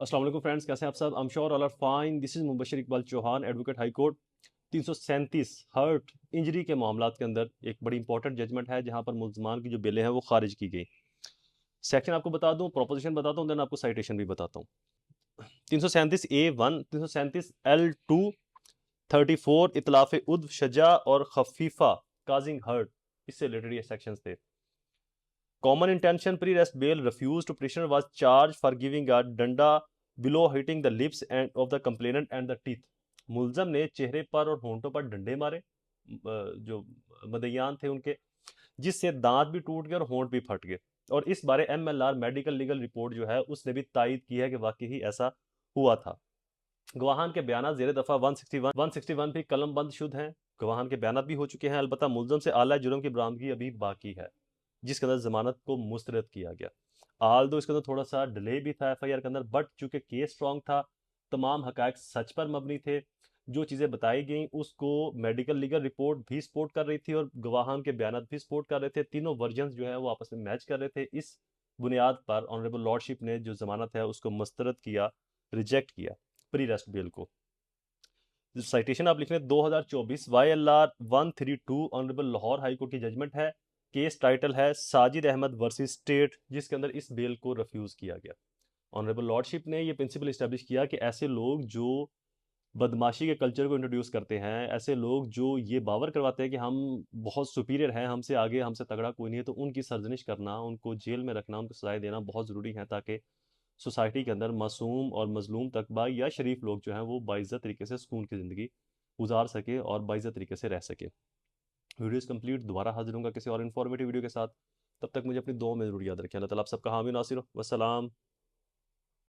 अस्सलाम वालेकुम फ्रेंड्स, कैसे हैं आप सब? I am sure all are fine. This is Mubashar Iqbal Chauhan, advocate high court. 337 hurt injury के मामलात के अंदर एक बड़ी इंपॉर्टेंट जजमेंट है जहां पर मुल्जमान की जो बेलें हैं वो खारिज की गई। सेक्शन आपको बता दूं, प्रोपोजिशन बताता हूं, देन आपको साइटेशन भी बताता हूं। 337A1, 337L2, 34 इतलाफ उद्व शजा और खफीफा काजिंग हर्ट, इससे रिलेटेड ये सेक्शंस थे। Common intention pre-arrest bail refused to prisoner was charged for giving a danda below hitting the lips and of the complainant and the teeth. मुलजम ने चेहरे पर और होंठों पर डंडे मारे, जो मदयान थे उनके, जिससे दांत भी टूट गए और होंठ भी फट गए। और इस बारे MLR मेडिकल लीगल रिपोर्ट जो है उसने भी तायद की है कि वाकई ही ऐसा हुआ था। गवाहान के बयान जेर दफा 161 भी कलम बंद शुद्ध हैं। गवाहान के बयान भी हो चुके हैं, अलबत्ता मुलजम से आला जुर्म की बरामदगी अभी बाकी है, जिसके अंदर जमानत को मुस्तरद किया गया। आल दो इसके अंदर थोड़ा सा डिले भी था FIR के अंदर, बट चूंकि केस स्ट्रांग था, तमाम हकायक सच पर मबनी थे, जो चीज़ें बताई गई उसको मेडिकल लीगल रिपोर्ट भी सपोर्ट कर रही थी और गवाहान के बयान भी सपोर्ट कर रहे थे। तीनों वर्जन जो है वो आपस में मैच कर रहे थे। इस बुनियाद पर ऑनरेबल लॉर्डशिप ने जो जमानत है उसको मुस्तरद किया, रिजेक्ट किया प्री रेस्ट बिल को। साइटेशन आप लिख रहे हैं 2024 YLR 132, honourable Lahore high court की जजमेंट है। केस टाइटल है साजिद अहमद वर्सेस स्टेट, जिसके अंदर इस बेल को रिफ्यूज किया गया। ऑनरेबल लॉर्डशिप ने ये प्रिंसिपल इस्टेब्लिश किया कि ऐसे लोग जो बदमाशी के कल्चर को इंट्रोड्यूस करते हैं, ऐसे लोग जो ये बावर करवाते हैं कि हम बहुत सुपीरियर हैं, हमसे आगे हमसे तगड़ा कोई नहीं है, तो उनकी सरजनिश करना, उनको जेल में रखना, उनको सजाएं देना बहुत ज़रूरी है, ताकि सोसाइटी के अंदर मासूम और मजलूम तकबा या शरीफ लोग जो हैं वो बाइज़्ज़त तरीके से सुकून की ज़िंदगी गुजार सके और बाइज़्ज़त तरीके से रह सके। वीडियो इज़ कंप्लीट, दोबारा हाजिर होऊंगा किसी और इन्फॉर्मेटिव वीडियो के साथ। तब तक मुझे अपनी दुआ में ज़रूर याद रखें। अल्लाह ताला आप सबका हामी नासिर हो। वस्सलाम।